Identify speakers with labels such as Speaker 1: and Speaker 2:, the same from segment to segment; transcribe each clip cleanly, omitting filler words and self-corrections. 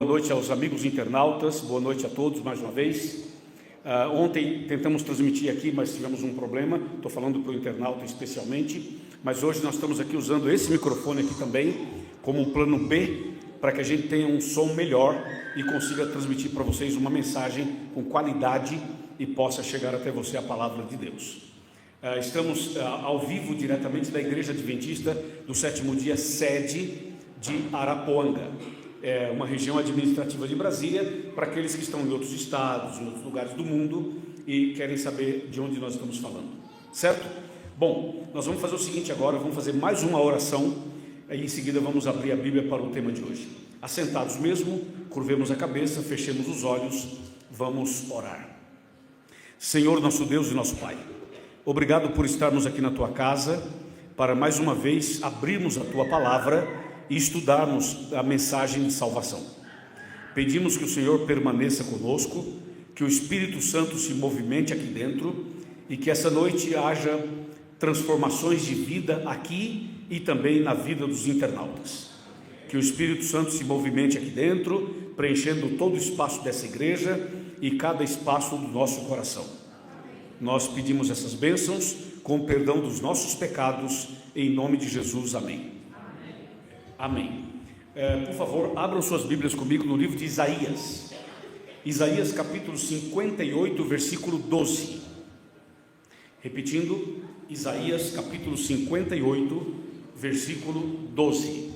Speaker 1: Boa noite aos amigos internautas, boa noite a todos mais uma vez. Ontem tentamos transmitir aqui, mas tivemos um problema, estou falando para o internauta especialmente, mas hoje nós estamos aqui usando esse microfone aqui também, como um plano B, para que a gente tenha um som melhor e consiga transmitir para vocês uma mensagem com qualidade e possa chegar até você a palavra de Deus. Estamos ao vivo diretamente da Igreja Adventista do Sétimo Dia, sede de Arapuanga. É uma região administrativa de Brasília, para aqueles que estão em outros estados, em outros lugares do mundo e querem saber de onde nós estamos falando, certo? Bom, nós vamos fazer o seguinte agora, vamos fazer mais uma oração e em seguida vamos abrir a Bíblia para o tema de hoje. Assentados mesmo, curvemos a cabeça, fechemos os olhos, vamos orar. Senhor, nosso Deus e nosso Pai, obrigado por estarmos aqui na Tua casa, para mais uma vez abrirmos a Tua palavra e estudarmos a mensagem de salvação. Pedimos que o Senhor permaneça conosco, que o Espírito Santo se movimente aqui dentro e que essa noite haja transformações de vida aqui e também na vida dos internautas. Que o Espírito Santo se movimente aqui dentro, preenchendo todo o espaço dessa igreja e cada espaço do nosso coração. Nós pedimos essas bênçãos com o perdão dos nossos pecados, em nome de Jesus, amém. Amém. Por favor, abram suas Bíblias comigo no livro de Isaías. Isaías capítulo 58, versículo 12. Repetindo, Isaías capítulo 58, versículo 12.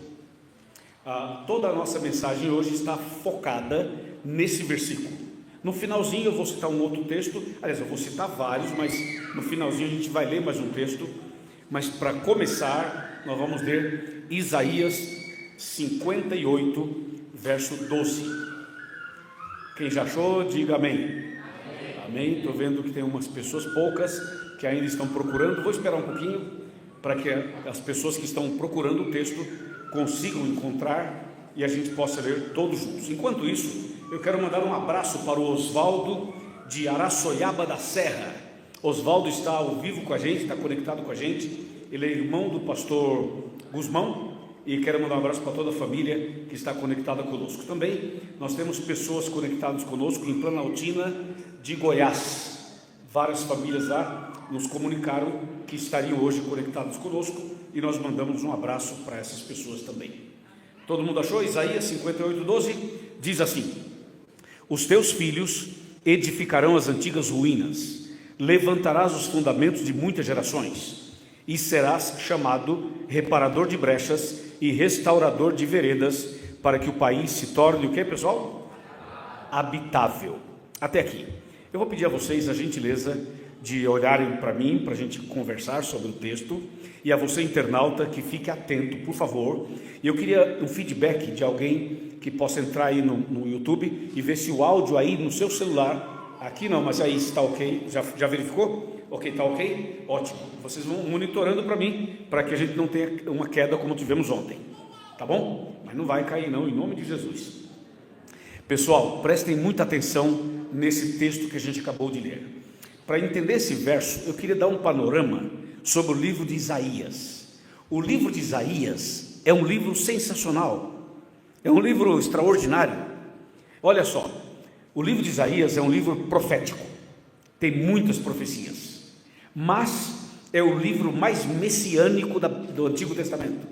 Speaker 1: Toda a nossa mensagem hoje está focada nesse versículo. No finalzinho eu vou citar um outro texto, aliás, eu vou citar vários, mas no finalzinho a gente vai ler mais um texto. Mas para começar, nós vamos ler Isaías 58, verso 12. Quem já achou, diga amém. Amém. Estou vendo que tem umas pessoas, poucas, que ainda estão procurando. Vou esperar um pouquinho para que as pessoas que estão procurando o texto consigam encontrar e a gente possa ler todos juntos. Enquanto isso, eu quero mandar um abraço para o Oswaldo de Araçoiaba da Serra. Oswaldo está ao vivo com a gente, está conectado com a gente. Ele é irmão do pastor Guzmão e quero mandar um abraço para toda a família que está conectada conosco. Também nós temos pessoas conectadas conosco em Planaltina de Goiás. Várias famílias lá nos comunicaram que estariam hoje conectadas conosco e nós mandamos um abraço para essas pessoas também. Todo mundo achou? Isaías 58, 12 diz assim: os teus filhos edificarão as antigas ruínas, levantarás os fundamentos de muitas gerações, e serás chamado reparador de brechas e restaurador de veredas, para que o país se torne o que, pessoal? Habitável. Até aqui. Eu vou pedir a vocês a gentileza de olharem para mim, para a gente conversar sobre o texto, e a você internauta que fique atento, por favor. E eu queria um feedback de alguém que possa entrar aí no YouTube e ver se o áudio aí no seu celular. Aqui não, mas aí está ok, já verificou? Ok, está ok? Ótimo, vocês vão monitorando para mim, para que a gente não tenha uma queda como tivemos ontem, tá bom? Mas não vai cair não, em nome de Jesus. Pessoal, prestem muita atenção nesse texto que a gente acabou de ler. Para entender esse verso, eu queria dar um panorama sobre o livro de Isaías. O livro de Isaías é um livro sensacional, é um livro extraordinário. Olha só, o livro de Isaías é um livro profético, tem muitas profecias, mas é o livro mais messiânico do Antigo Testamento.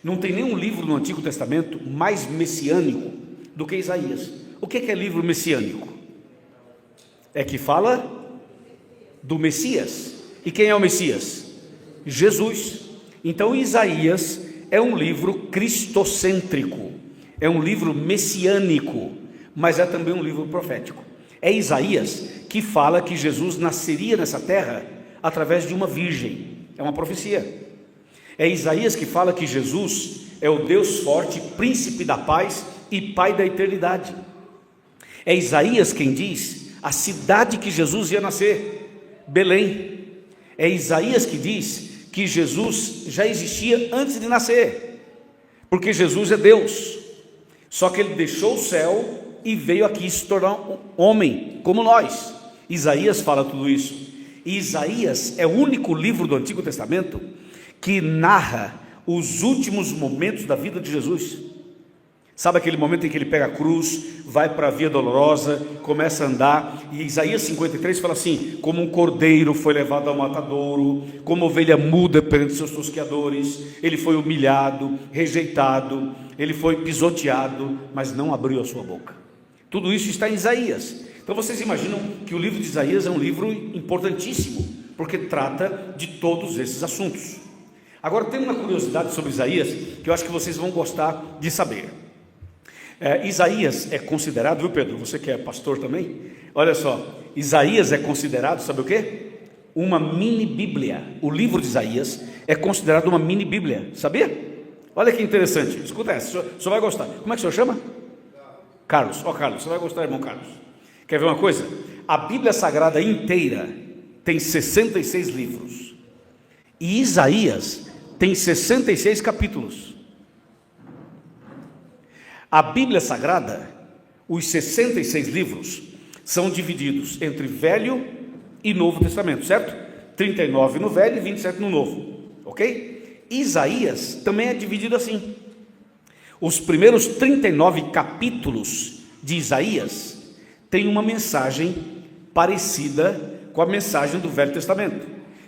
Speaker 1: Não tem nenhum livro no Antigo Testamento mais messiânico do que Isaías. O que é livro messiânico? É que fala do Messias. E quem é o Messias? Jesus. Então Isaías é um livro cristocêntrico, é um livro messiânico, mas é também um livro profético. É Isaías que fala que Jesus nasceria nessa terra através de uma virgem, é uma profecia. É Isaías que fala que Jesus é o Deus forte, príncipe da paz e pai da eternidade. É Isaías quem diz a cidade que Jesus ia nascer, Belém. É Isaías que diz que Jesus já existia antes de nascer, porque Jesus é Deus, só que ele deixou o céu e veio aqui se tornar um homem como nós. Isaías fala tudo isso. E Isaías é o único livro do Antigo Testamento que narra os últimos momentos da vida de Jesus. Sabe aquele momento em que ele pega a cruz, vai para a via dolorosa, começa a andar, e Isaías 53 fala assim: como um cordeiro foi levado ao matadouro, como ovelha muda perante seus tosqueadores, ele foi humilhado, rejeitado, ele foi pisoteado, mas não abriu a sua boca. Tudo isso está em Isaías. Então vocês imaginam que o livro de Isaías é um livro importantíssimo, porque trata de todos esses assuntos. Agora tem uma curiosidade sobre Isaías, que eu acho que vocês vão gostar de saber. Isaías é considerado, viu Pedro, você que é pastor também, olha só, Isaías é considerado, sabe o quê? Uma mini bíblia. O livro de Isaías é considerado uma mini bíblia, sabia? Olha que interessante, escuta essa, o senhor vai gostar. Como é que o senhor chama? Carlos. Carlos, você vai gostar, irmão Carlos. Quer ver uma coisa? A Bíblia Sagrada inteira tem 66 livros, e Isaías tem 66 capítulos. A Bíblia Sagrada, os 66 livros, são divididos entre Velho e Novo Testamento, certo? 39 no Velho e 27 no Novo, ok? Isaías também é dividido assim. Os primeiros 39 capítulos de Isaías têm uma mensagem parecida com a mensagem do Velho Testamento,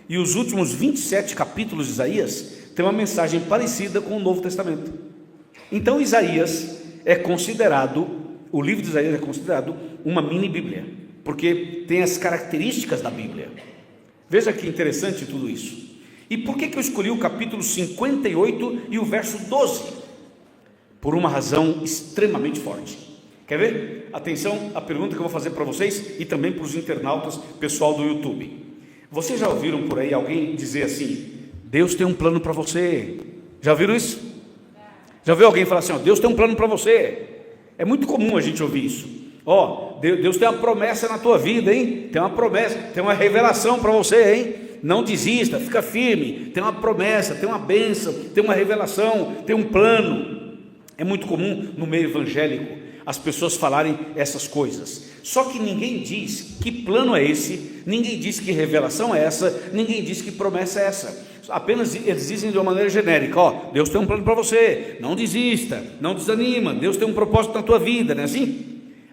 Speaker 1: e os últimos 27 capítulos de Isaías têm uma mensagem parecida com o Novo Testamento. Então Isaías é considerado, o livro de Isaías é considerado uma mini Bíblia, porque tem as características da Bíblia. Veja que interessante tudo isso. E por que eu escolhi o capítulo 58 e o verso 12? Por uma razão extremamente forte. Quer ver? Atenção à pergunta que eu vou fazer para vocês e também para os internautas, pessoal do YouTube. Vocês já ouviram por aí alguém dizer assim: Deus tem um plano para você? Já ouviram isso? Já ouviu alguém falar assim: Deus tem um plano para você? É muito comum a gente ouvir isso. Deus tem uma promessa na tua vida, hein? Tem uma promessa, tem uma revelação para você, hein? Não desista, fica firme. Tem uma promessa, tem uma bênção, tem uma revelação, tem um plano. É muito comum no meio evangélico as pessoas falarem essas coisas. Só que ninguém diz que plano é esse, ninguém diz que revelação é essa, ninguém diz que promessa é essa. Apenas eles dizem de uma maneira genérica: Deus tem um plano para você, não desista, não desanima, Deus tem um propósito na tua vida, não é assim?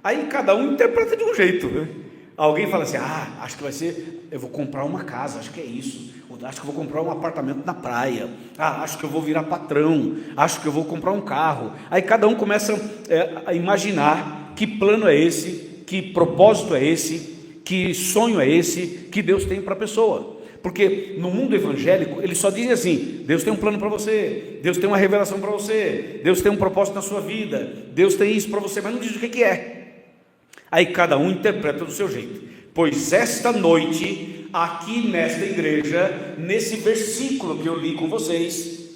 Speaker 1: Aí cada um interpreta de um jeito, né? Alguém fala assim: acho que vai ser, eu vou comprar uma casa, acho que é isso, ou acho que eu vou comprar um apartamento na praia, acho que eu vou virar patrão, acho que eu vou comprar um carro. Aí cada um começa a imaginar que plano é esse, que propósito é esse, que sonho é esse que Deus tem para a pessoa. Porque no mundo evangélico eles só dizem assim: Deus tem um plano para você, Deus tem uma revelação para você, Deus tem um propósito na sua vida, Deus tem isso para você, mas não diz o que é. Aí cada um interpreta do seu jeito. Pois esta noite, aqui nesta igreja, nesse versículo que eu li com vocês,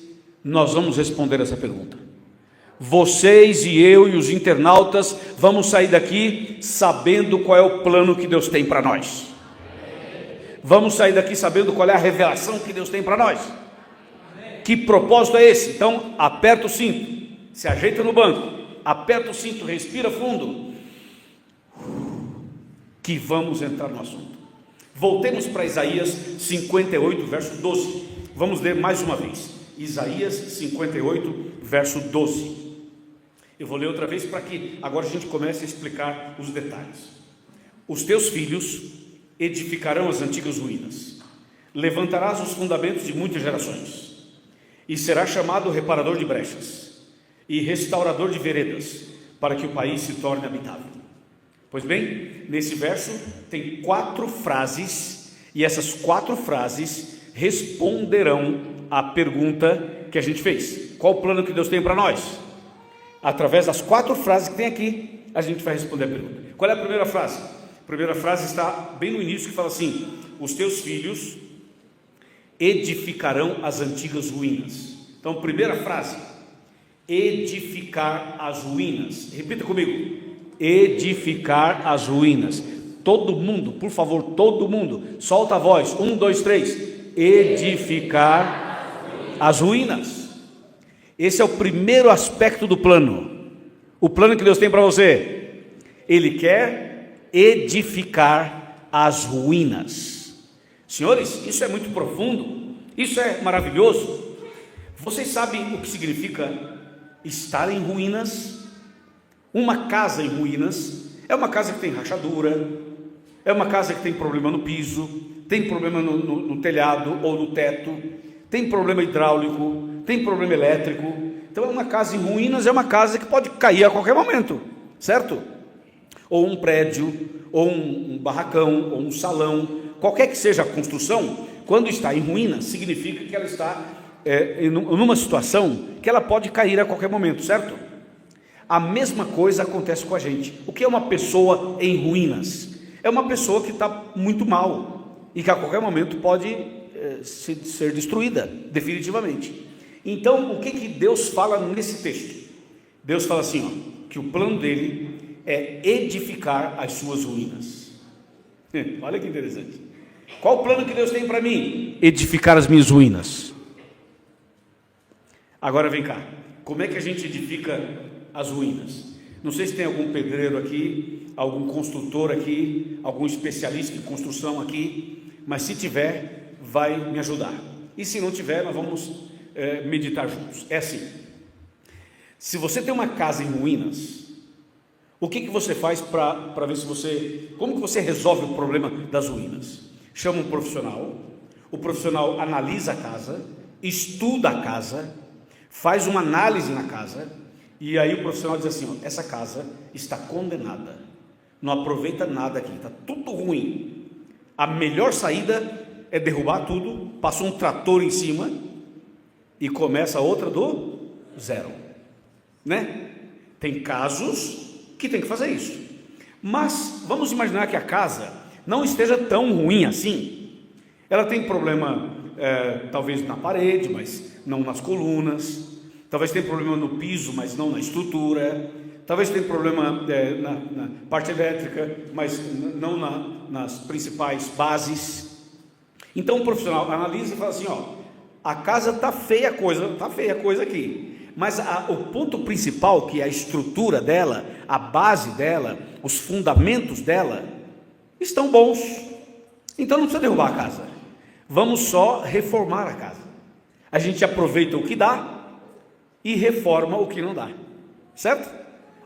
Speaker 1: nós vamos responder essa pergunta. Vocês e eu e os internautas vamos sair daqui sabendo qual é o plano que Deus tem para nós. Vamos sair daqui sabendo qual é a revelação que Deus tem para nós. Que propósito é esse? Então aperta o cinto, se ajeita no banco, aperta o cinto, respira fundo, que vamos entrar no assunto. Voltemos para Isaías 58, verso 12. Vamos ler mais uma vez. Isaías 58, verso 12. Eu vou ler outra vez para que agora a gente comece a explicar os detalhes. Os teus filhos edificarão as antigas ruínas, levantarás os fundamentos de muitas gerações, e serás chamado reparador de brechas e restaurador de veredas, para que o país se torne habitável. Pois bem, nesse verso tem 4 frases, e essas 4 frases responderão à pergunta que a gente fez. Qual o plano que Deus tem para nós? Através das 4 frases que tem aqui, a gente vai responder a pergunta. Qual é a primeira frase? A primeira frase está bem no início, que fala assim: os teus filhos edificarão as antigas ruínas. Então, primeira frase: edificar as ruínas. Repita comigo: edificar as ruínas. Todo mundo, por favor, todo mundo, solta a voz. 1, 2, 3. Edificar as ruínas. Esse é o primeiro aspecto do plano. O plano que Deus tem para você. Ele quer edificar as ruínas. Senhores, isso é muito profundo, isso é maravilhoso. Vocês sabem o que significa estar em ruínas? Uma casa em ruínas é uma casa que tem rachadura, é uma casa que tem problema no piso, tem problema no telhado ou no teto, tem problema hidráulico, tem problema elétrico. Então uma casa em ruínas é uma casa que pode cair a qualquer momento, certo? Ou um prédio, ou um barracão, ou um salão, qualquer que seja a construção, quando está em ruínas, significa que ela está numa situação que ela pode cair a qualquer momento, certo? A mesma coisa acontece com a gente. O que é uma pessoa em ruínas? É uma pessoa que está muito mal e que a qualquer momento pode ser destruída definitivamente. Então, o que Deus fala nesse texto? Deus fala assim, ó, que o plano dele é edificar as suas ruínas. Olha que interessante. Qual o plano que Deus tem para mim? Edificar as minhas ruínas. Agora vem cá, como é que a gente edifica as ruínas? Não sei se tem algum pedreiro aqui, algum construtor aqui, algum especialista em construção aqui, mas se tiver, vai me ajudar. E se não tiver, nós vamos meditar juntos. É assim: se você tem uma casa em ruínas, o que você faz para ver se você... Como que você resolve o problema das ruínas? Chama um profissional, o profissional analisa a casa, estuda a casa, faz uma análise na casa, e aí o profissional diz assim, ó, essa casa está condenada, não aproveita nada aqui, está tudo ruim. A melhor saída é derrubar tudo, passa um trator em cima e começa outra do zero, né? Tem casos que tem que fazer isso, mas vamos imaginar que a casa não esteja tão ruim assim. Ela tem problema talvez na parede, mas não nas colunas. Talvez tenha problema no piso, mas não na estrutura. Talvez tenha problema na parte elétrica, mas não nas principais bases. Então o profissional analisa e fala assim, ó, a casa está feia a coisa aqui. Mas o ponto principal, que é a estrutura dela, a base dela, os fundamentos dela, estão bons. Então não precisa derrubar a casa. Vamos só reformar a casa. A gente aproveita o que dá e reforma o que não dá, certo?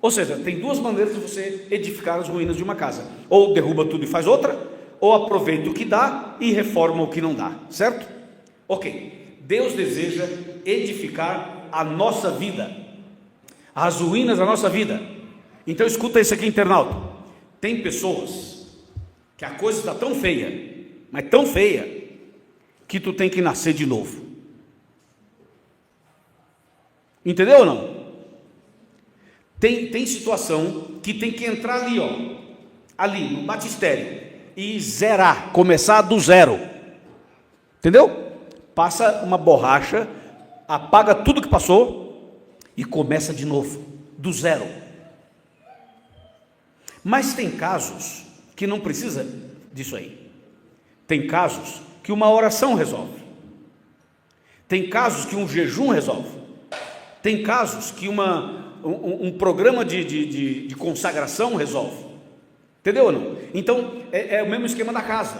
Speaker 1: Ou seja, tem duas maneiras de você edificar as ruínas de uma casa: ou derruba tudo e faz outra, ou aproveita o que dá e reforma o que não dá, certo? Ok, Deus deseja edificar a nossa vida, as ruínas da nossa vida. Então escuta isso aqui, internauta. Tem pessoas que a coisa está tão feia, mas tão feia, que tu tem que nascer de novo. Entendeu ou não? Tem situação que tem que entrar ali, ó, ali no batistério e zerar, começar do zero. Entendeu? Passa uma borracha, apaga tudo que passou e começa de novo, do zero. Mas tem casos que não precisa disso aí. Tem casos que uma oração resolve. Tem casos que um jejum resolve. Tem casos que um programa de consagração resolve. Entendeu ou não? Então, é o mesmo esquema da casa.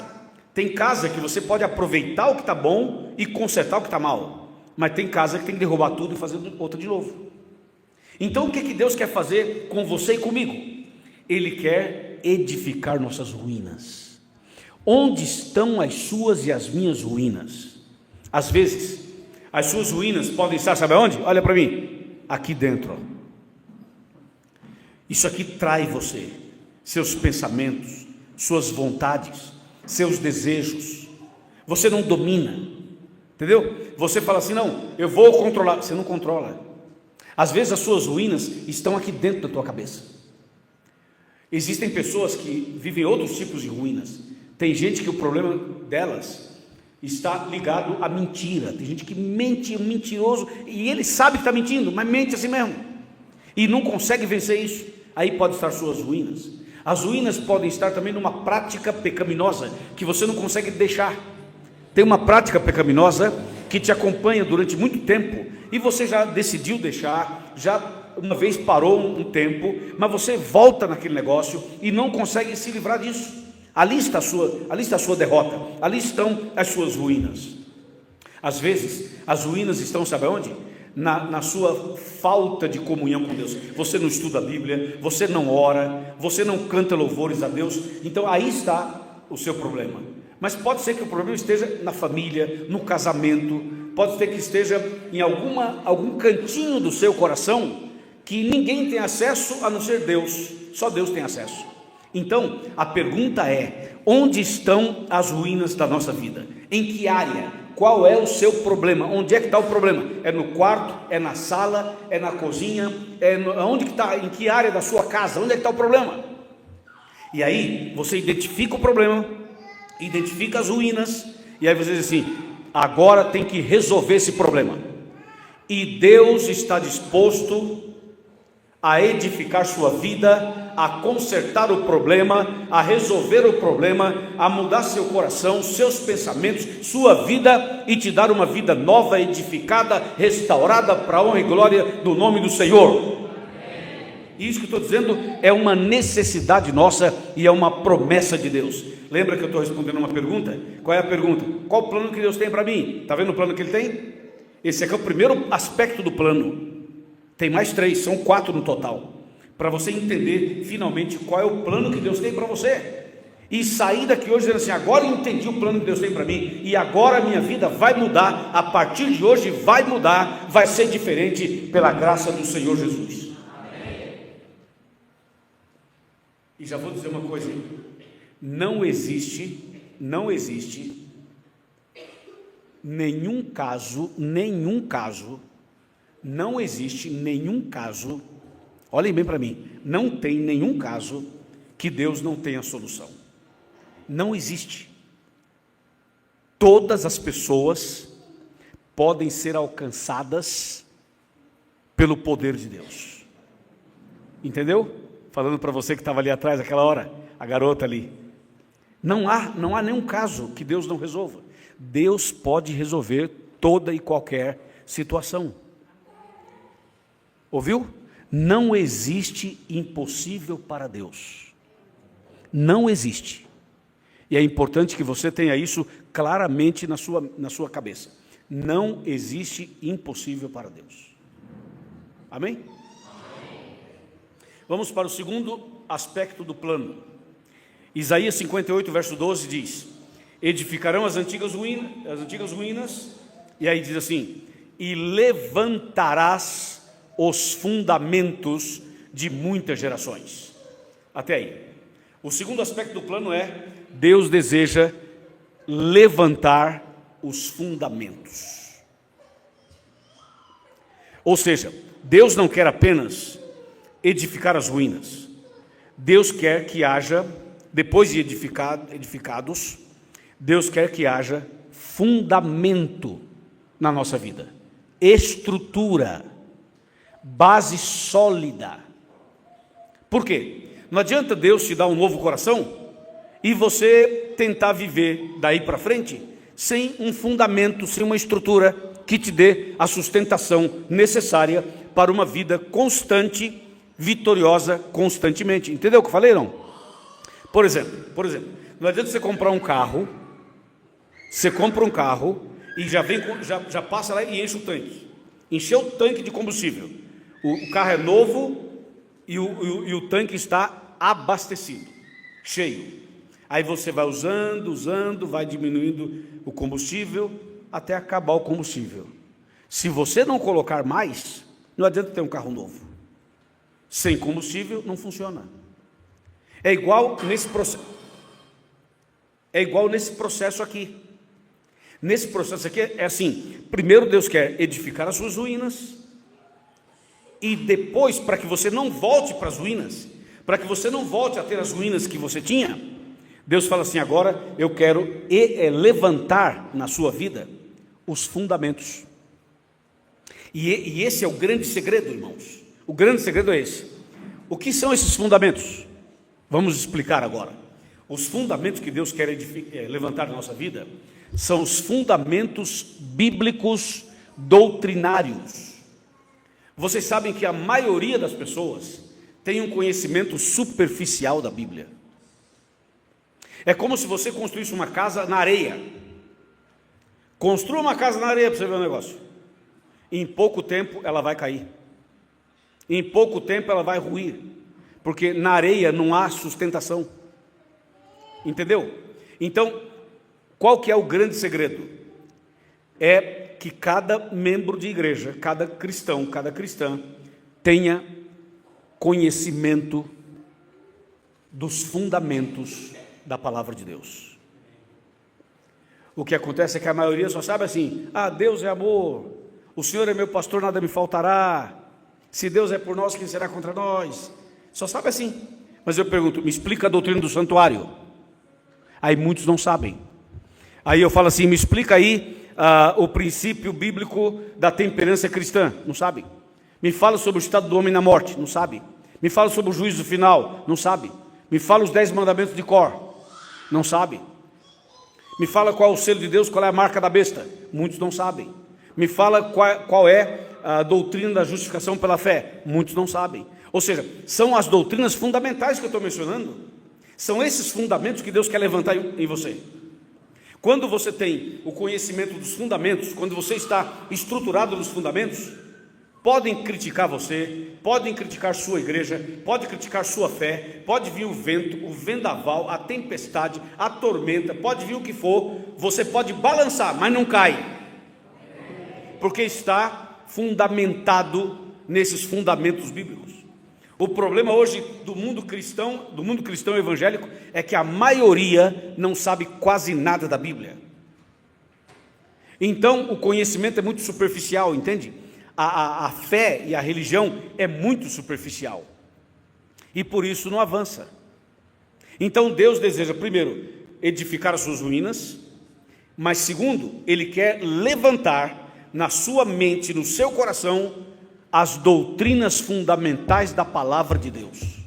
Speaker 1: Tem casa que você pode aproveitar o que está bom e consertar o que está mal. Mas tem casa que tem que derrubar tudo e fazer outra de novo. Então, o que Deus quer fazer com você e comigo? Ele quer edificar nossas ruínas. Onde estão as suas e as minhas ruínas? Às vezes, as suas ruínas podem estar, sabe aonde? Olha para mim, aqui dentro. Isso aqui trai você, seus pensamentos, suas vontades, seus desejos. Você não domina, entendeu? Você fala assim, não, eu vou controlar. Você não controla. Às vezes as suas ruínas estão aqui dentro da tua cabeça. Existem pessoas que vivem outros tipos de ruínas. Tem gente que o problema delas está ligado à mentira. Tem gente que mente, mentiroso, e ele sabe que está mentindo, mas mente assim mesmo, e não consegue vencer isso. Aí pode estar suas ruínas. As ruínas podem estar também numa prática pecaminosa que você não consegue deixar. Tem uma prática pecaminosa que te acompanha durante muito tempo e você já decidiu deixar, já uma vez parou um tempo, mas você volta naquele negócio e não consegue se livrar disso. Ali está a sua derrota, ali estão as suas ruínas. Às vezes, as ruínas estão, sabe onde? na sua falta de comunhão com Deus. Você não estuda a Bíblia, você não ora, você não canta louvores a Deus. Então aí está o seu problema. Mas pode ser que o problema esteja na família, no casamento, pode ser que esteja em algum cantinho do seu coração que ninguém tem acesso a não ser Deus, só Deus tem acesso. Então a pergunta é: onde estão as ruínas da nossa vida? Em que área? Qual é o seu problema? Onde é que está o problema? É no quarto? É na sala? É na cozinha? Onde que está? Em que área da sua casa? Onde é que está o problema? E aí você identifica o problema, identifica as ruínas, e aí você diz assim: agora tem que resolver esse problema. E Deus está disposto a edificar sua vida, a consertar o problema, a resolver o problema, a mudar seu coração, seus pensamentos, sua vida, e te dar uma vida nova, edificada, restaurada, para a honra e glória do nome do Senhor. E isso que eu estou dizendo é uma necessidade nossa e é uma promessa de Deus. Lembra que eu estou respondendo uma pergunta? Qual é a pergunta? Qual o plano que Deus tem para mim? Está vendo o plano que Ele tem? Esse aqui é o primeiro aspecto do plano. Tem mais 3, são 4 no total, para você entender finalmente qual é o plano que Deus tem para você, e sair daqui hoje dizendo assim: agora eu entendi o plano que Deus tem para mim, e agora a minha vida vai mudar, a partir de hoje vai mudar, vai ser diferente pela graça do Senhor Jesus. Amém. E já vou dizer uma coisa: não existe nenhum caso, não existe nenhum caso, olhem bem para mim, não tem nenhum caso que Deus não tenha solução. Não existe. Todas as pessoas podem ser alcançadas pelo poder de Deus. Entendeu? Falando para você que estava ali atrás aquela hora, a garota ali. Não há nenhum caso que Deus não resolva. Deus pode resolver toda e qualquer situação. Ouviu? Não existe impossível para Deus. Não existe. E é importante que você tenha isso claramente na sua cabeça. Não existe impossível para Deus. Amém? Vamos para o segundo aspecto do plano. Isaías 58, verso 12 diz: edificarão as antigas ruínas, e aí diz assim: e levantarás os fundamentos de muitas gerações. Até aí. O segundo aspecto do plano é: Deus deseja levantar os fundamentos. Ou seja, Deus não quer apenas edificar as ruínas. Deus quer que haja, depois de edificados, Deus quer que haja fundamento na nossa vida, estrutura, base sólida. Por quê? Não adianta Deus te dar um novo coração e você tentar viver daí para frente sem um fundamento, sem uma estrutura que te dê a sustentação necessária para uma vida constante, vitoriosa constantemente. Entendeu o que eu falei, não? Por exemplo, não adianta você comprar um carro, você compra um carro e já passa lá e enche o tanque. Encheu o tanque de combustível. O carro é novo e o tanque está abastecido, cheio. Aí você vai usando, vai diminuindo o combustível até acabar o combustível. Se você não colocar mais, não adianta ter um carro novo. Sem combustível não funciona. É igual nesse processo aqui. Nesse processo aqui é assim: primeiro Deus quer edificar as suas ruínas, e depois, para que você não volte para as ruínas, para que você não volte a ter as ruínas que você tinha, Deus fala assim: agora eu quero levantar na sua vida os fundamentos. E esse é o grande segredo, irmãos. O grande segredo é esse. O que são esses fundamentos? Vamos explicar agora. Os fundamentos que Deus quer levantar na nossa vida são os fundamentos bíblicos doutrinários. Vocês sabem que a maioria das pessoas tem um conhecimento superficial da Bíblia. É como se você construísse uma casa na areia. Construa uma casa na areia para você ver o negócio. em pouco tempo ela vai cair. Em pouco tempo ela vai ruir, porque na areia não há sustentação. Entendeu? Então, qual que é o grande segredo? É que cada membro de igreja, cada cristão, cada cristã, tenha conhecimento dos fundamentos da palavra de Deus. O que acontece é que a maioria só sabe assim: Deus é amor, o Senhor é meu pastor, nada me faltará, se Deus é por nós, quem será contra nós? Só sabe assim. Mas eu pergunto, me explica a doutrina do santuário. Aí muitos não sabem. Aí eu falo assim, me explica aí o princípio bíblico da temperança cristã. Não sabe. Me fala sobre o estado do homem na morte. Não sabe. Me fala sobre o juízo final. Não sabe. Me fala os 10 mandamentos de cor. Não sabe. Me fala qual é o selo de Deus, qual é a marca da besta. Muitos não sabem. Me fala qual é a doutrina da justificação pela fé. Muitos não sabem. Ou seja, são as doutrinas fundamentais que eu estou mencionando. São esses fundamentos que Deus quer levantar em você. Quando você tem o conhecimento dos fundamentos, quando você está estruturado nos fundamentos, podem criticar você, podem criticar sua igreja, pode criticar sua fé, pode vir o vento, o vendaval, a tempestade, a tormenta, pode vir o que for, você pode balançar, mas não cai, porque está fundamentado nesses fundamentos bíblicos. O problema hoje do mundo cristão evangélico, é que a maioria não sabe quase nada da Bíblia. Então o conhecimento é muito superficial, entende? A fé e a religião é muito superficial, e por isso não avança. Então Deus deseja, primeiro, edificar as suas ruínas, mas segundo, Ele quer levantar na sua mente, no seu coração, as doutrinas fundamentais da palavra de Deus,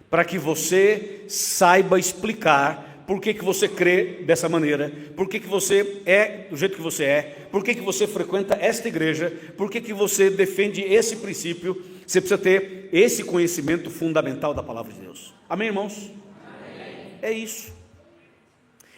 Speaker 1: para que você saiba explicar por que você crê dessa maneira, por que você é do jeito que você é, por que você frequenta esta igreja, por que você defende esse princípio. Você precisa ter esse conhecimento fundamental da palavra de Deus. Amém, irmãos? Amém. É isso.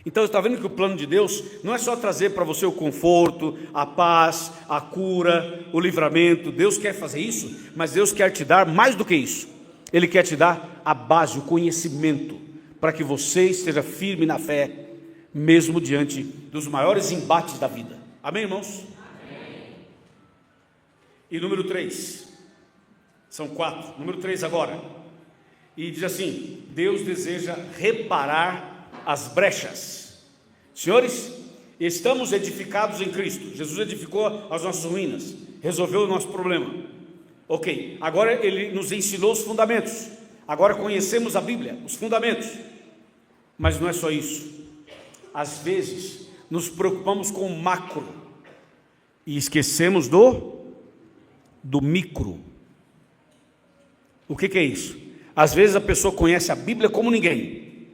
Speaker 1: Então você está vendo que o plano de Deus não é só trazer para você o conforto, a paz, a cura, o livramento. Deus quer fazer isso, mas Deus quer te dar mais do que isso. Ele quer te dar a base, o conhecimento, para que você esteja firme na fé, mesmo diante dos maiores embates da vida. Amém, irmãos? Amém. E número 3, são 4, número 3 agora, e diz assim: Deus deseja reparar as brechas. Senhores, estamos edificados em Cristo. Jesus edificou as nossas ruínas, resolveu o nosso problema. Ok, agora Ele nos ensinou os fundamentos. Agora conhecemos a Bíblia, os fundamentos. Mas não é só isso. Às vezes nos preocupamos com o macro e esquecemos do micro. O que é isso? Às vezes a pessoa conhece a Bíblia como ninguém,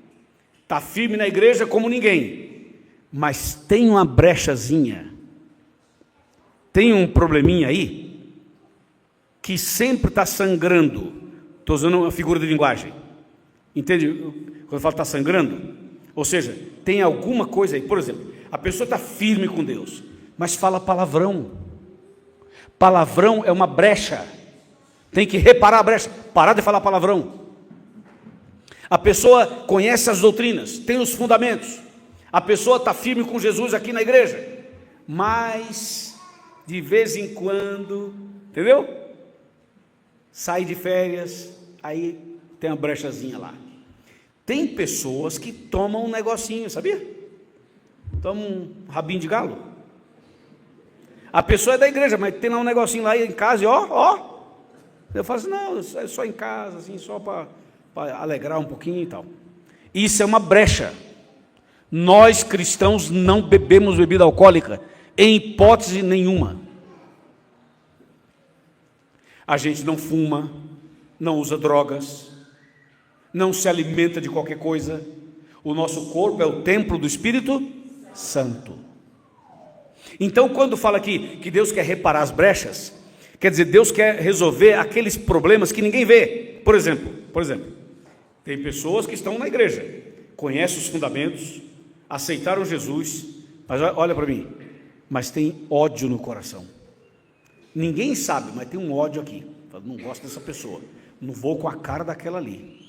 Speaker 1: está firme na igreja como ninguém, mas tem uma brechazinha, tem um probleminha aí, que sempre está sangrando. Estou usando uma figura de linguagem, entende? Quando eu falo está sangrando, ou seja, tem alguma coisa aí. Por exemplo, a pessoa está firme com Deus, mas fala palavrão. Palavrão é uma brecha, tem que reparar a brecha, parar de falar palavrão. A pessoa conhece as doutrinas, tem os fundamentos, a pessoa está firme com Jesus aqui na igreja, mas de vez em quando, entendeu? Sai de férias, aí tem uma brechazinha lá. Tem pessoas que tomam um negocinho, sabia? Tomam um rabinho de galo. A pessoa é da igreja, mas tem lá um negocinho lá em casa e ó. Eu falo assim, não, é só em casa, assim, só para alegrar um pouquinho e tal. Isso é uma brecha. Nós cristãos não bebemos bebida alcoólica, em hipótese nenhuma. A gente não fuma, não usa drogas, não se alimenta de qualquer coisa. O nosso corpo é o templo do Espírito Santo. Então, quando fala aqui que Deus quer reparar as brechas, quer dizer, Deus quer resolver aqueles problemas que ninguém vê. Por exemplo, tem pessoas que estão na igreja, conhecem os fundamentos, aceitaram Jesus, mas olha para mim, mas tem ódio no coração. Ninguém sabe, mas tem um ódio aqui. Não gosto dessa pessoa. Não vou com a cara daquela ali.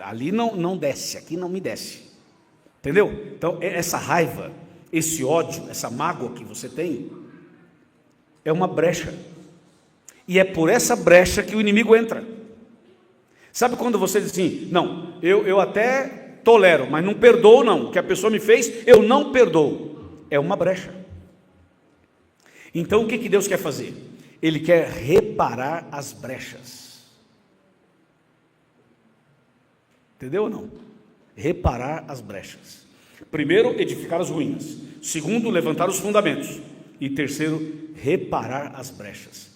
Speaker 1: Ali não desce, aqui não me desce. Entendeu? Então, essa raiva, esse ódio, essa mágoa que você tem, é uma brecha. E é por essa brecha que o inimigo entra. Sabe quando você diz assim, não, eu até tolero, mas não perdoo não. O que a pessoa me fez, eu não perdoo. É uma brecha. Então, o que Deus quer fazer? Ele quer reparar as brechas. Entendeu ou não? Reparar as brechas. Primeiro, edificar as ruínas. Segundo, levantar os fundamentos. E terceiro, reparar as brechas.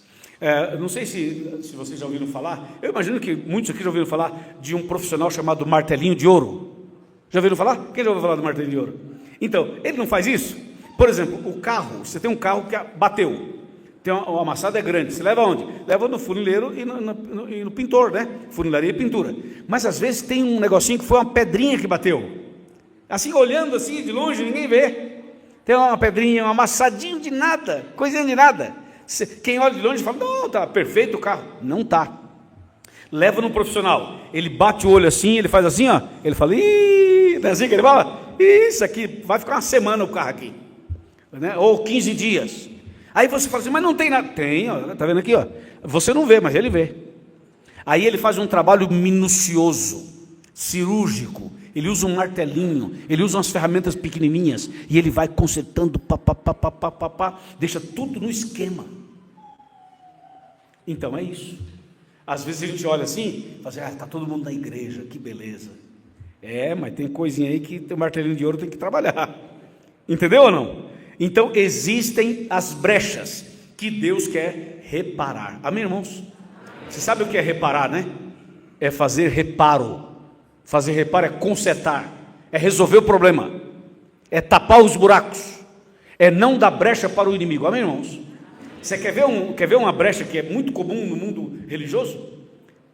Speaker 1: Não sei se vocês já ouviram falar, eu imagino que muitos aqui já ouviram falar de um profissional chamado martelinho de ouro. Já ouviram falar? Quem já ouviu falar do martelinho de ouro? Então, ele não faz isso? Por exemplo, o carro, você tem um carro que bateu, o amassado é grande, você leva onde? Leva no funileiro e no pintor, né? Funilaria e pintura. Mas às vezes tem um negocinho que foi uma pedrinha que bateu. Assim, olhando assim de longe, ninguém vê. Tem uma pedrinha, um amassadinho de nada, coisinha de nada. Quem olha de longe fala, não, está perfeito o carro. Não está. Leva no profissional, ele bate o olho assim, ele faz assim, ó, ele fala, ih, não é assim que ele fala? Isso aqui, vai ficar uma semana o carro aqui, né? Ou 15 dias. Aí você fala assim, mas não tem nada. Tem, ó, tá vendo aqui, ó. Você não vê, mas ele vê. Aí ele faz um trabalho minucioso, cirúrgico. Ele usa um martelinho, ele usa umas ferramentas pequenininhas e ele vai consertando, deixa tudo no esquema. Então é isso. Às vezes a gente olha assim, fala assim, está todo mundo na igreja, que beleza. Mas tem coisinha aí que o martelinho de ouro tem que trabalhar. Entendeu ou não? Então existem as brechas que Deus quer reparar. Amém, irmãos? Você sabe o que é reparar, né? É fazer reparo. Fazer reparo é consertar, é resolver o problema, é tapar os buracos, é não dar brecha para o inimigo. Amém, irmãos? Você quer ver uma brecha que é muito comum no mundo religioso?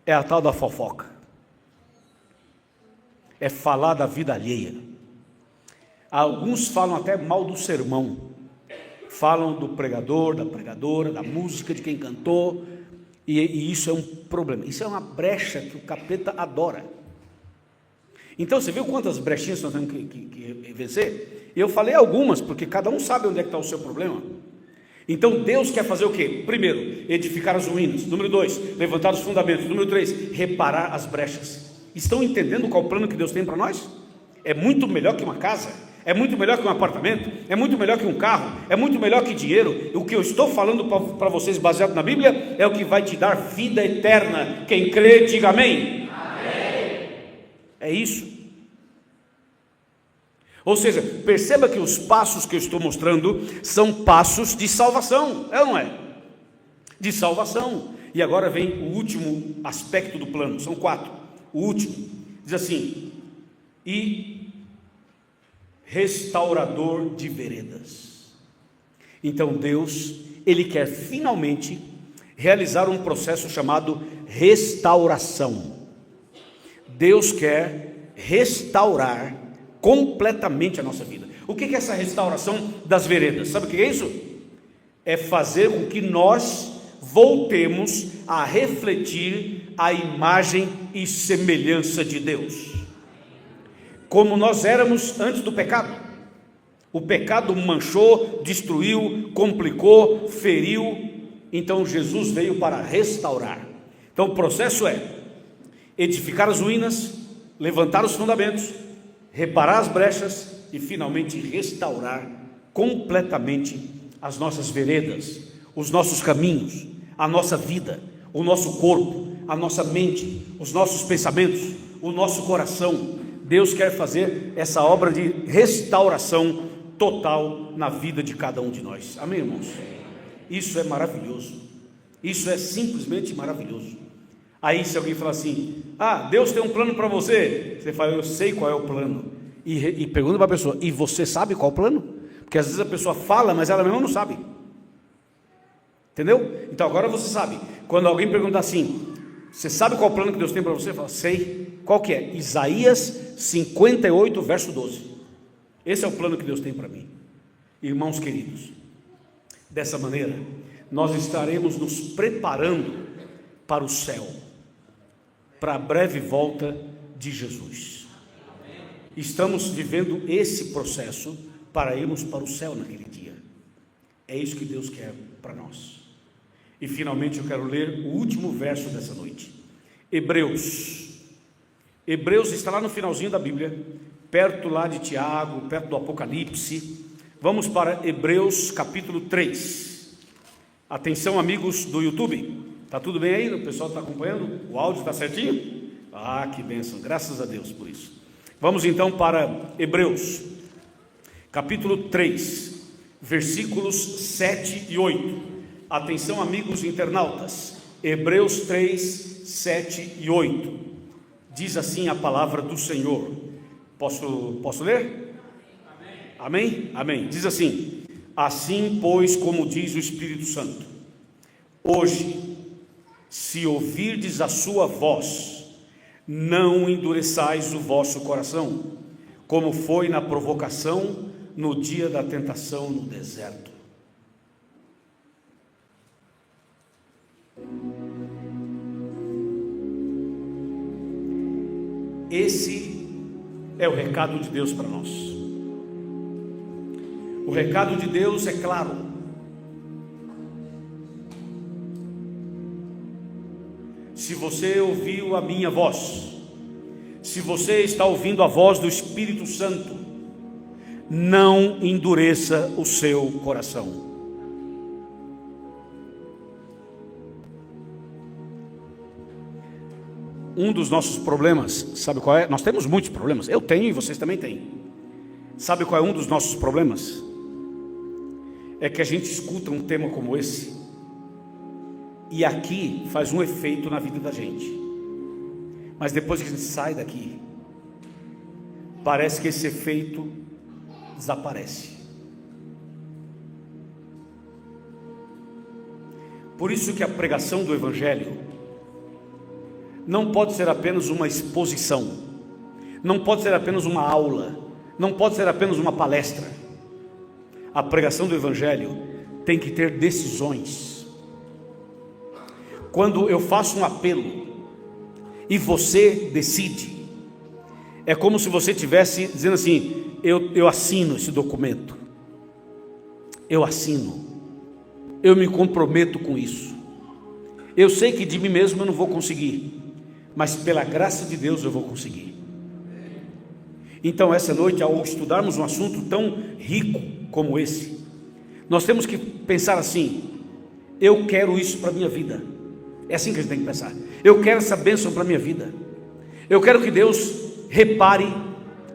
Speaker 1: É a tal da fofoca. É falar da vida alheia. Alguns falam até mal do sermão. Falam do pregador, da pregadora, da música, de quem cantou. E isso é um problema. Isso é uma brecha que o capeta adora. Então, você viu quantas brechinhas nós temos que vencer? Eu falei algumas, porque cada um sabe onde é que está o seu problema. Então, Deus quer fazer o quê? Primeiro, edificar as ruínas. Número 2, levantar os fundamentos. Número 3, reparar as brechas. Estão entendendo qual o plano que Deus tem para nós? É muito melhor que uma casa, é muito melhor que um apartamento, é muito melhor que um carro, é muito melhor que dinheiro. O que eu estou falando para vocês, baseado na Bíblia, é o que vai te dar vida eterna. Quem crê, diga amém. É isso. Ou seja, perceba que os passos que eu estou mostrando são passos de salvação, é ou não é? De salvação. E agora vem o último aspecto do plano, são 4. O último, diz assim, e restaurador de veredas. Então Deus, Ele quer finalmente realizar um processo chamado restauração. Deus quer restaurar completamente a nossa vida. O que é essa restauração das veredas? Sabe o que é isso? É fazer com que nós voltemos a refletir a imagem e semelhança de Deus, como nós éramos antes do pecado. O pecado manchou, destruiu, complicou, feriu. Então Jesus veio para restaurar. Então o processo é edificar as ruínas, levantar os fundamentos, reparar as brechas e finalmente restaurar completamente as nossas veredas, os nossos caminhos, a nossa vida, o nosso corpo, a nossa mente, os nossos pensamentos, o nosso coração. Deus quer fazer essa obra de restauração total na vida de cada um de nós. Amém, irmãos? Isso é maravilhoso. Isso é simplesmente maravilhoso. Aí se alguém falar assim, Deus tem um plano para você, você fala, eu sei qual é o plano, e pergunta para a pessoa, e você sabe qual é o plano? Porque às vezes a pessoa fala, mas ela mesma não sabe. Entendeu? Então agora você sabe. Quando alguém pergunta assim, você sabe qual é o plano que Deus tem para você? Fala, sei. Qual que é? Isaías 58, verso 12. Esse é o plano que Deus tem para mim. Irmãos queridos, dessa maneira nós estaremos nos preparando para o céu, para a breve volta de Jesus. Estamos vivendo esse processo para irmos para o céu naquele dia. É isso que Deus quer para nós. E finalmente eu quero ler o último verso dessa noite. Hebreus está lá no finalzinho da Bíblia, perto lá de Tiago, perto do Apocalipse. Vamos para Hebreus capítulo 3. Atenção, amigos do YouTube, está tudo bem aí? O pessoal está acompanhando? O áudio está certinho? Ah, que bênção, graças a Deus por isso. Vamos então para Hebreus capítulo 3, versículos 7 e 8. Atenção, amigos internautas, Hebreus 3, 7 e 8. Diz assim a palavra do Senhor. Posso ler? Amém? Amém. Diz assim: assim, pois, como diz o Espírito Santo, hoje, se ouvirdes a sua voz, não endureçais o vosso coração, como foi na provocação no dia da tentação no deserto. Esse é o recado de Deus para nós. O recado de Deus é claro. Se você ouviu a minha voz, se você está ouvindo a voz do Espírito Santo, não endureça o seu coração. Um dos nossos problemas, sabe qual é? Nós temos muitos problemas, eu tenho e vocês também têm. Sabe qual é um dos nossos problemas? É que a gente escuta um tema como esse, e aqui faz um efeito na vida da gente, mas depois que a gente sai daqui, parece que esse efeito desaparece. Por isso que a pregação do Evangelho não pode ser apenas uma exposição, não pode ser apenas uma aula, não pode ser apenas uma palestra. A pregação do Evangelho tem que ter decisões. Quando eu faço um apelo e você decide, é como se você estivesse dizendo assim: eu assino esse documento, eu assino, eu me comprometo com isso. Eu sei que de mim mesmo eu não vou conseguir, mas pela graça de Deus eu vou conseguir. Então essa noite, ao estudarmos um assunto tão rico como esse, nós temos que pensar assim: eu quero isso para a minha vida. É assim que a gente tem que pensar. Eu quero essa bênção para a minha vida. Eu quero que Deus repare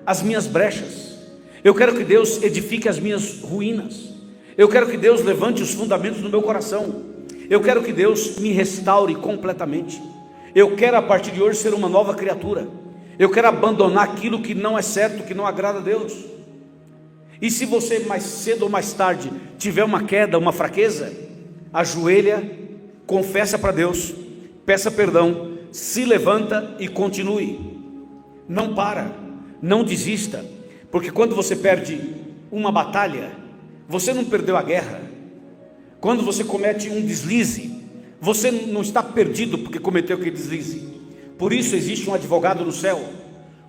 Speaker 1: as minhas brechas. Eu quero que Deus edifique as minhas ruínas. Eu quero que Deus levante os fundamentos do meu coração. Eu quero que Deus me restaure completamente. Eu quero a partir de hoje ser uma nova criatura. Eu quero abandonar aquilo que não é certo, que não agrada a Deus. E se você mais cedo ou mais tarde tiver uma queda, uma fraqueza, ajoelha, confessa para Deus, peça perdão, se levanta e continue. Não para, não desista, porque quando você perde uma batalha, você não perdeu a guerra. Quando você comete um deslize, você não está perdido porque cometeu aquele deslize. Por isso existe um advogado no céu,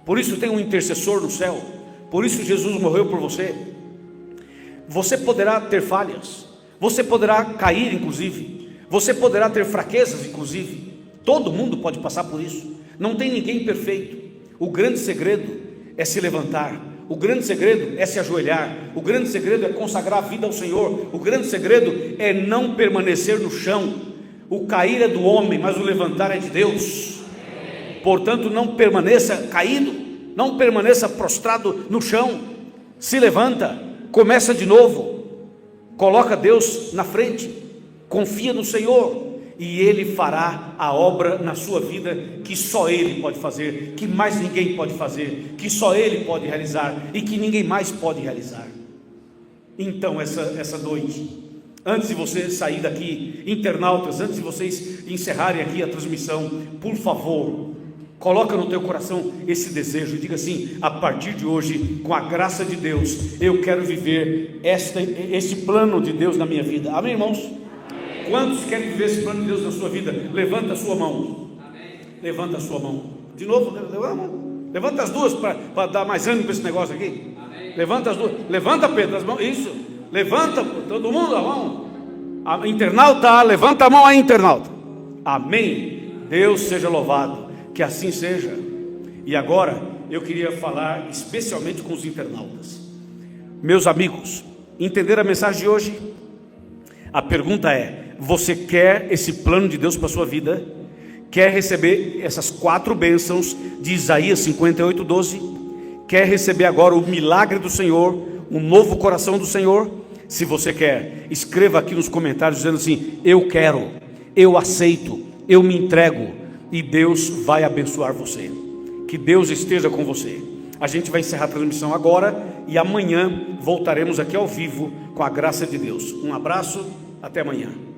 Speaker 1: por isso tem um intercessor no céu, por isso Jesus morreu por você. Você poderá ter falhas, você poderá cair inclusive, você poderá ter fraquezas inclusive. Todo mundo pode passar por isso, não tem ninguém perfeito. O grande segredo é se levantar, o grande segredo é se ajoelhar, o grande segredo é consagrar a vida ao Senhor, o grande segredo é não permanecer no chão. O cair é do homem, mas o levantar é de Deus. Portanto, não permaneça caído, não permaneça prostrado no chão. Se levanta, começa de novo, coloca Deus na frente, confia no Senhor, e Ele fará a obra na sua vida que só Ele pode fazer, que mais ninguém pode fazer, que só Ele pode realizar e que ninguém mais pode realizar. Então essa noite, antes de você sair daqui, internautas, antes de vocês encerrarem aqui a transmissão, por favor, coloca no teu coração esse desejo e diga assim: a partir de hoje, com a graça de Deus, eu quero viver este plano de Deus na minha vida. Amém, irmãos? Quantos querem viver esse plano de Deus na sua vida? Levanta a sua mão. Levanta a sua mão. De novo, levanta a mão. Levanta as duas para dar mais ânimo para esse negócio aqui. Levanta as duas. Levanta, Pedro, as mãos. Isso. Levanta, todo mundo a mão. A internauta, levanta a mão aí, internauta. Amém. Deus seja louvado. Que assim seja. E agora eu queria falar especialmente com os internautas. Meus amigos, entenderam a mensagem de hoje? A pergunta é: você quer esse plano de Deus para a sua vida? Quer receber essas 4 bênçãos de Isaías 58:12? Quer receber agora o milagre do Senhor, um novo coração do Senhor? Se você quer, escreva aqui nos comentários dizendo assim: eu quero, eu aceito, eu me entrego, e Deus vai abençoar você. Que Deus esteja com você. A gente vai encerrar a transmissão agora e amanhã voltaremos aqui ao vivo com a graça de Deus. Um abraço, até amanhã.